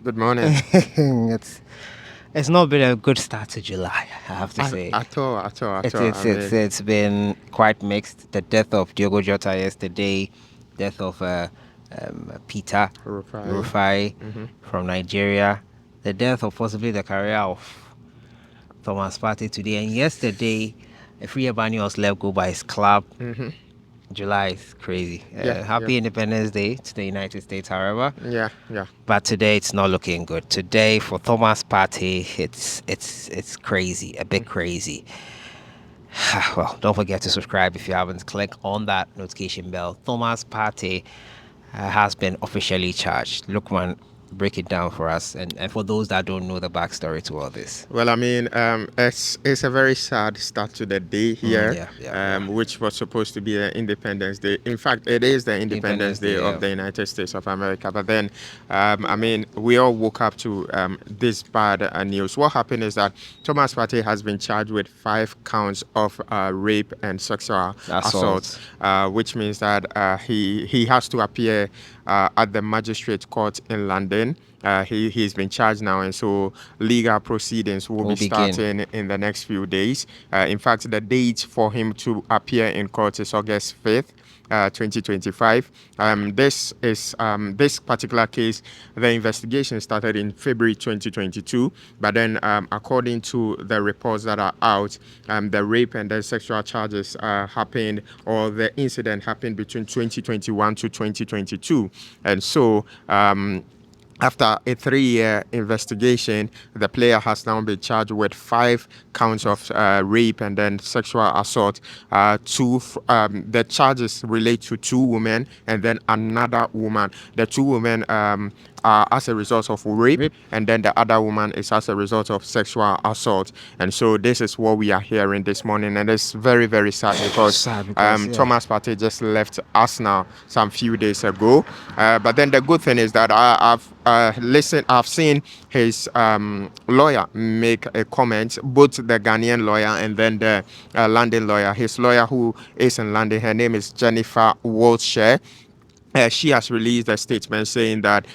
Good morning. it's it's not been a good start to July, I have to At, say. at all, at all, at It's all. it's it's it's been quite mixed. The death of Diogo Jota yesterday, death of Peter Rufai. Rufai Mm-hmm. from Nigeria, the death of possibly the career of Thomas Partey today, and yesterday, a free Abani was let go by his club. Mm-hmm. July is crazy. Yeah, yeah, Happy Independence Day to the United States, however. yeah, yeah. But today it's not looking good. Today for Thomas Partey, it's crazy, a bit crazy. Well, don't forget to subscribe if you haven't. Click on that notification bell. Thomas Partey has been officially charged. Lookman, break it down for us, and for those that don't know the backstory to all this. Well, I mean, it's a very sad start to the day here, Yeah, yeah, yeah. which was supposed to be the Independence Day. In fact, it is the Independence Independence Day Day. of Yeah. the United States of America. But then, I mean, we all woke up to this bad news. What happened is that Thomas Partey has been charged with 5 counts of rape and sexual assault, Assault. which means that he has to appear at the magistrate court in London. He's been charged now, and so legal proceedings will Will be begin. starting in the next few days. In fact, the date for him to appear in court is August 5th. 2025. This particular case, the investigation started in February 2022, but then according to the reports that are out, the rape and the sexual charges happened, or the incident happened between 2021 to 2022, and so. After a 3-year investigation, the player has now been charged with 5 counts of rape and then sexual assault. The charges relate to 2 women and then another woman. The 2 women are as a result of rape, Rape. and then the other woman is as a result of sexual assault. And so this is what we are hearing this morning, and it's very, very sad because Sad because yeah. Thomas Partey just left Arsenal some few days ago. But then the good thing is that I've seen his lawyer make a comment, both the Ghanaian lawyer and then the London lawyer. His lawyer, who is in London, her name is Jennifer Wiltshire. She has released a statement saying that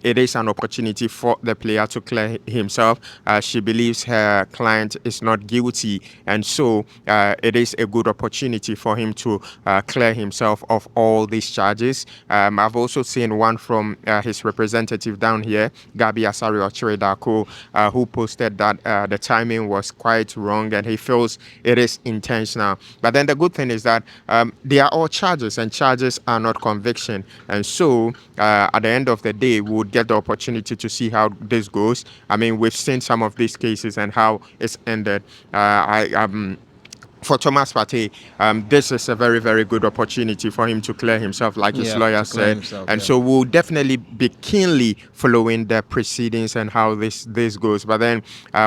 it is an opportunity for the player to clear himself. She believes her client is not guilty, and so it is a good opportunity for him to clear himself of all these charges. I've also seen one from his representative down here, Gabi Asari Ochiredako, who posted that the timing was quite wrong and he feels it is intentional. But then the good thing is that they are all charges, and charges are not convictions. And so, at the end of the day, we would get the opportunity to see how this goes. I mean, we've seen some of these cases and how it's ended. For Thomas Partey, this is a very, very good opportunity for him to clear himself, like his Yeah, lawyer to clear said. himself. And Yeah. so we'll definitely be keenly following the proceedings and how this goes. But then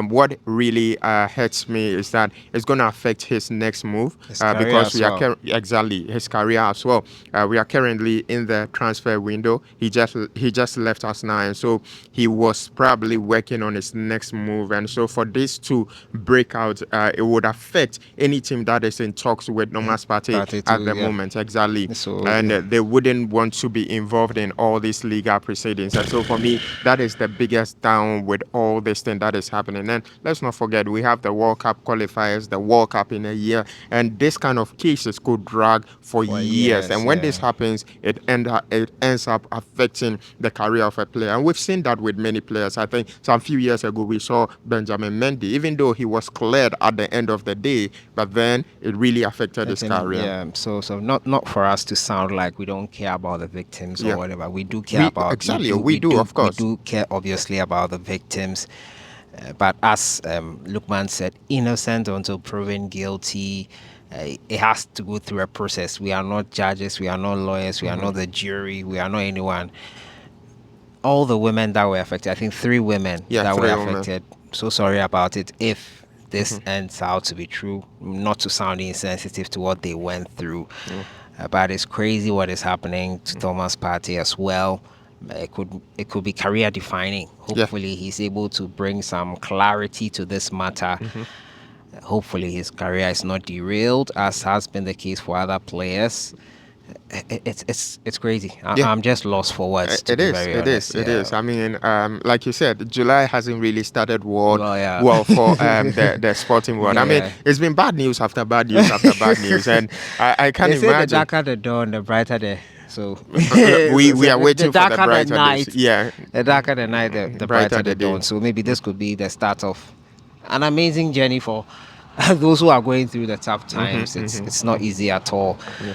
what really hurts me is that it's going to affect his next move, His career because as we are well. exactly his career as well. We are currently in the transfer window. He just left us now, and so he was probably working on his next move. And so for this to break out, it would affect any team that is in talks with Thomas Partey Partey at too. the Yeah. moment, exactly. So And yeah. they wouldn't want to be involved in all these legal proceedings. And so for me, that is the biggest down with all this thing that is happening. And let's not forget, we have the World Cup qualifiers, the World Cup in a year, and this kind of cases could drag for For years. years. And when this Yeah. happens, it ends up affecting the career of a player. And we've seen that with many players. I think some few years ago, we saw Benjamin Mendy, even though he was cleared at the end of the day, but then it really affected his career. Yeah. So not for us to sound like we don't care about the victims or Yeah, whatever. We do care we about. We exactly do. we We do, do. of We course. do care obviously about the victims. But as Lukman said, innocent until proven guilty. It has to go through a process. We are not judges. We are not lawyers. We are not the jury. We are not anyone. All the women that were affected, I think 3 women Yeah, that were 3 women. affected. So sorry about it. If this ends out to be true, not to sound insensitive to what they went through, but it's crazy what is happening to Thomas Partey as well. It could be career defining. Yeah. Hopefully, he's able to bring some clarity to this matter. Hopefully, his career is not derailed, as has been the case for other players. It's crazy. Yeah. I'm just lost for words, to It be is, very it is, honest. it Yeah. is. I mean, like you said, July hasn't really started Well, yeah. well for the sporting world. I mean, Yeah. it's been bad news after bad news after bad news, and I can't They say the imagine. darker the dawn, the brighter the. So, We so are the waiting for the darker the brighter days. night, Yeah, the darker the night, the brighter brighter the the day. dawn. So maybe this could be the start of an amazing journey for those who are going through the tough times. It's not easy at all. Yeah,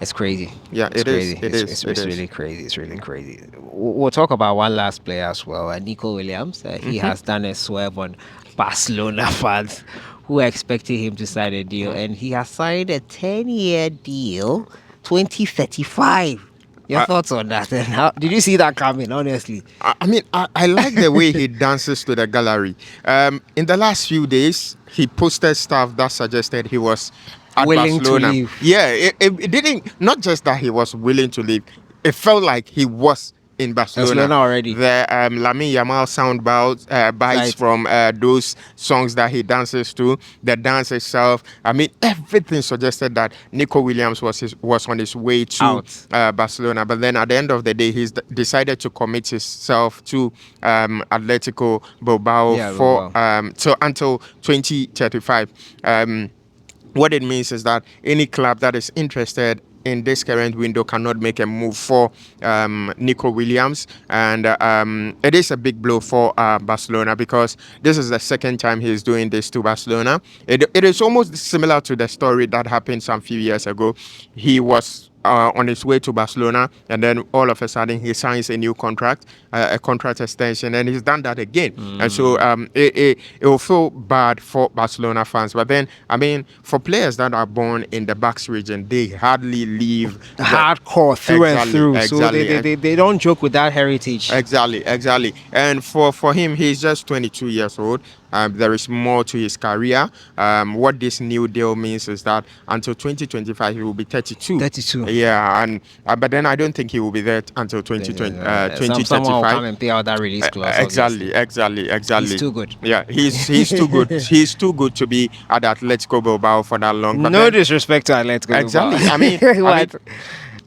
It's crazy. yeah, It's it is, crazy. it is, it It's is. really crazy. It's really crazy. We'll talk about one last player as well, Nico Williams. He has done a swerve on Barcelona fans who are expecting him to sign a deal, and he has signed a 10-year deal, 2035. Your Uh, thoughts on that? And how did you see that coming? Honestly, I mean, I like the way he dances to the gallery. In the last few days, he posted stuff that suggested he was at willing to Barcelona. leave. Yeah, it didn't, not just that he was willing to leave, it felt like he was in Barcelona. Barcelona already. The Lamine Yamal bites Right. from those songs that he dances to, the dance itself. I mean, everything suggested that Nico Williams was on his way to Out. Barcelona. But then at the end of the day, he's decided to commit himself to Atletico Bilbao Yeah, for Bilbao. until 2035. What it means is that any club that is interested in this current window cannot make a move for Nico Williams, and it is a big blow for Barcelona because this is the second time he's doing this to Barcelona. It is almost similar to the story that happened some few years ago. He was on his way to Barcelona, and then all of a sudden he signs a new contract, a contract extension, and he's done that again. And so it will feel bad for Barcelona fans. But then, I mean, for players that are born in the Basque region, they hardly leave Hardcore through and Exactly, through. So exactly. they don't joke with that heritage. Exactly. And for him, he's just 22 years old. There is more to his career. What this new deal means is that until 2025, he will be 32. 32. Yeah, and but then I don't think he will be there until Someone will 2035. come and pay out that release clause. obviously. Exactly. He's too good. Yeah, he's too good. He's too good to be at Atletico Bilbao for that long. But No then, disrespect to Atletico. Exactly. Bilbao. I mean, What?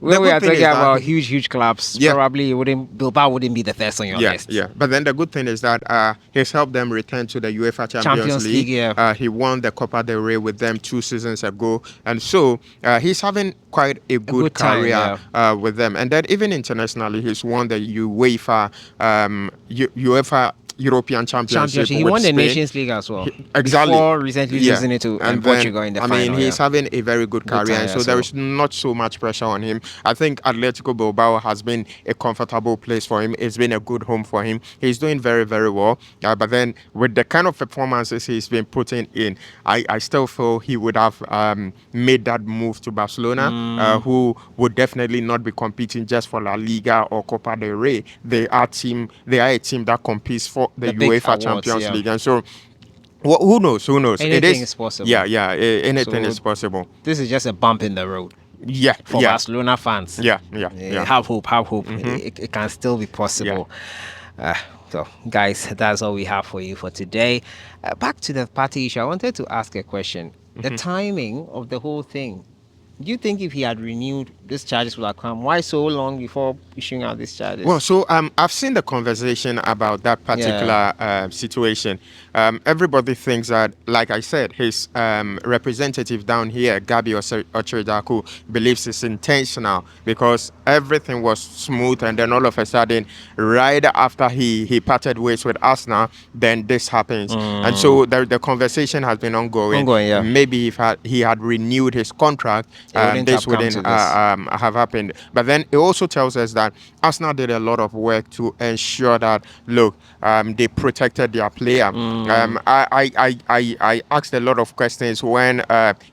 When the we good are thing talking is that- about huge clubs, Yeah. probably Bilbao wouldn't be the first on your list. Yeah. But then the good thing is that he's helped them return to the UEFA Champions League. yeah. He won the Copa del Rey with them 2 seasons ago, and so he's having quite a good time, career with them. And then even internationally, he's won the UEFA European Championship. He with won the Spain. Nations League as well. Exactly. Before recently Yeah. losing it to And Portugal then, in the I final. mean, he's yeah. having a very good career, time and so as there well. is not so much pressure on him. I think Atletico Bilbao has been a comfortable place for him. It's been a good home for him. He's doing very, very well. But then, with the kind of performances he's been putting in, I still feel he would have made that move to Barcelona, who would definitely not be competing just for La Liga or Copa del Rey. They are a team that competes for the big UEFA awards, Champions yeah. League, and so. Who knows? Anything is possible. Yeah. Anything So- is possible. This is just a bump in the road Yeah. for yeah. Barcelona fans. Yeah. Have hope. It can still be possible. So, guys, that's all we have for you for today. Back to the Partey issue. I wanted to ask a question. The timing of the whole thing. Do you think if he had renewed, these charges would have come? Why so long before issuing out these charges? Well, so I've seen the conversation about that particular situation. Everybody thinks that, like I said, his representative down here, Gabi Ochedaku, believes it's intentional because everything was smooth, and then all of a sudden, right after he parted ways with Arsenal, then this happens, and so the conversation has been ongoing. Yeah. Maybe if he had renewed his contract, wouldn't this have come wouldn't to this. have happened. But then it also tells us that Arsenal did a lot of work to ensure that, look, they protected their player. I asked a lot of questions when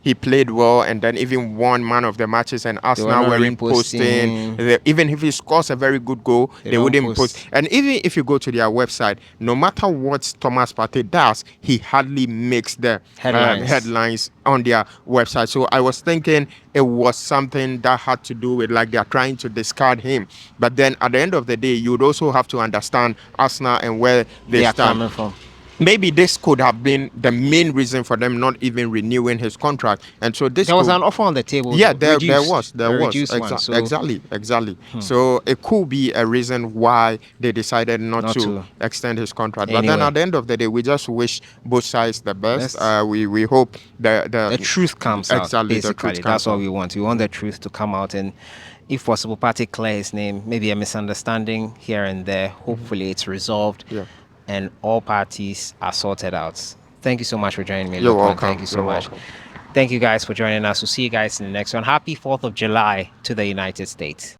he played well and then even won man of the matches, and Arsenal not weren't reposting. posting. Even if he scores a very good goal, they don't wouldn't post. post. And even if you go to their website, no matter what Thomas Partey does, he hardly makes the headlines on their website. So I was thinking it was something that had to do with, like, they're trying to discard him. But then at the end of the day, you would also have to understand Arsenal and where they are stand. coming from. maybe this could have been the main reason for them not even renewing his contract. And so this There was could, an offer on the table. yeah, Though, reduced, there a was reduced one. So exactly. So it could be a reason why they decided not not to to. extend his contract. But then Anyway, at the end of the day, we just wish both sides the best. Best. We hope The truth comes out. exactly the Basically, truth that's comes what out. we want. We want the truth to come out, and if possible, Partey clear his name. Maybe a misunderstanding here and there. Hopefully, it's resolved, Yeah. and all parties are sorted out. Thank you so much for joining me, You're Lukman. welcome. Thank you so You're much. welcome. Thank you guys for joining us. We'll see you guys in the next one. Happy 4th of July to the United States.